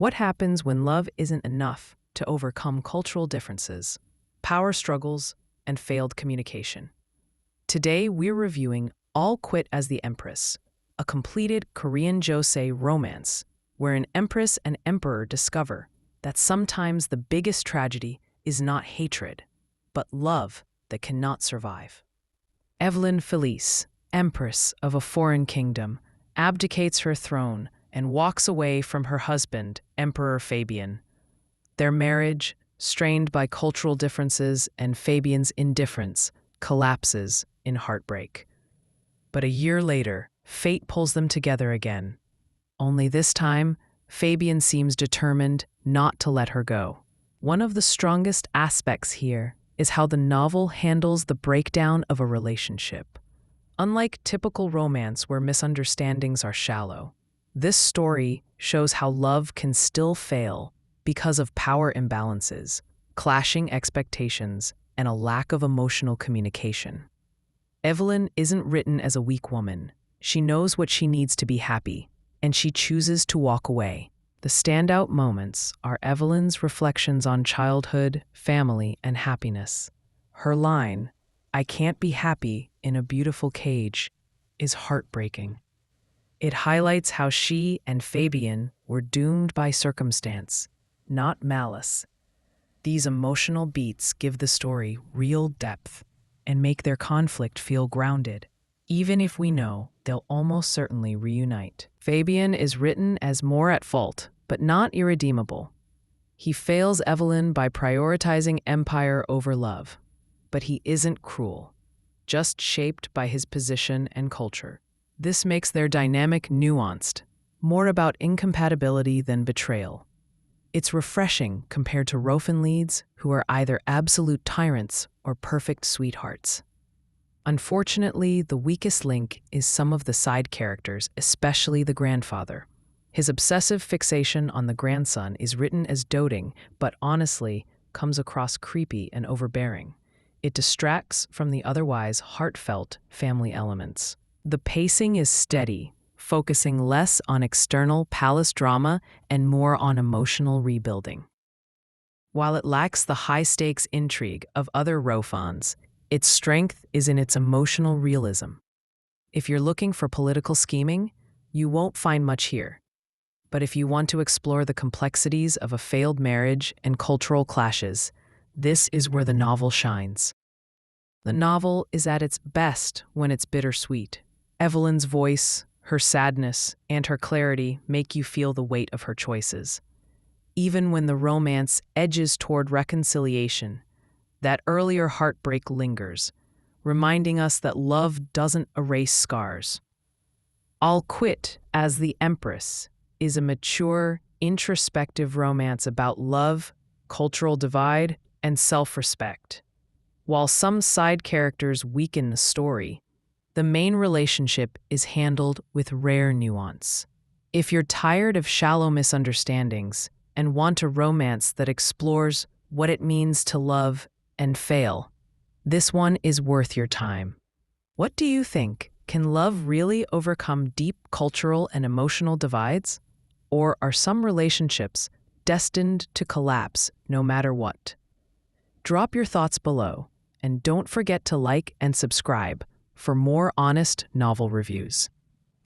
What happens when love isn't enough to overcome cultural differences, power struggles, and failed communication? Today, we're reviewing All Quit as the Empress, a completed Korean Josei romance where an empress and emperor discover that sometimes the biggest tragedy is not hatred, but love that cannot survive. Evelyn Felice, empress of a foreign kingdom, abdicates her throne and walks away from her husband, Emperor Fabian. Their marriage, strained by cultural differences and Fabian's indifference, collapses in heartbreak. But a year later, fate pulls them together again. Only this time, Fabian seems determined not to let her go. One of the strongest aspects here is how the novel handles the breakdown of a relationship. Unlike typical romance where misunderstandings are shallow, this story shows how love can still fail because of power imbalances, clashing expectations, and a lack of emotional communication. Evelyn isn't written as a weak woman. She knows what she needs to be happy, and she chooses to walk away. The standout moments are Evelyn's reflections on childhood, family, and happiness. Her line, "I can't be happy in a beautiful cage," is heartbreaking. It highlights how she and Fabian were doomed by circumstance, not malice. These emotional beats give the story real depth and make their conflict feel grounded, even if we know they'll almost certainly reunite. Fabian is written as more at fault, but not irredeemable. He fails Evelyn by prioritizing empire over love, but he isn't cruel, just shaped by his position and culture. This makes their dynamic nuanced, more about incompatibility than betrayal. It's refreshing compared to Rofen leads who are either absolute tyrants or perfect sweethearts. Unfortunately, the weakest link is some of the side characters, especially the grandfather. His obsessive fixation on the grandson is written as doting, but honestly comes across creepy and overbearing. It distracts from the otherwise heartfelt family elements. The pacing is steady, focusing less on external palace drama and more on emotional rebuilding. While it lacks the high-stakes intrigue of other Rofans, its strength is in its emotional realism. If you're looking for political scheming, you won't find much here. But if you want to explore the complexities of a failed marriage and cultural clashes, this is where the novel shines. The novel is at its best when it's bittersweet. Evelyn's voice, her sadness, and her clarity make you feel the weight of her choices. Even when the romance edges toward reconciliation, that earlier heartbreak lingers, reminding us that love doesn't erase scars. All Quit as the Empress is a mature, introspective romance about love, cultural divide, and self-respect. While some side characters weaken the story, the main relationship is handled with rare nuance. If you're tired of shallow misunderstandings and want a romance that explores what it means to love and fail, this one is worth your time. What do you think? Can love really overcome deep cultural and emotional divides? Or are some relationships destined to collapse no matter what? Drop your thoughts below, and don't forget to like and subscribe for more honest novel reviews.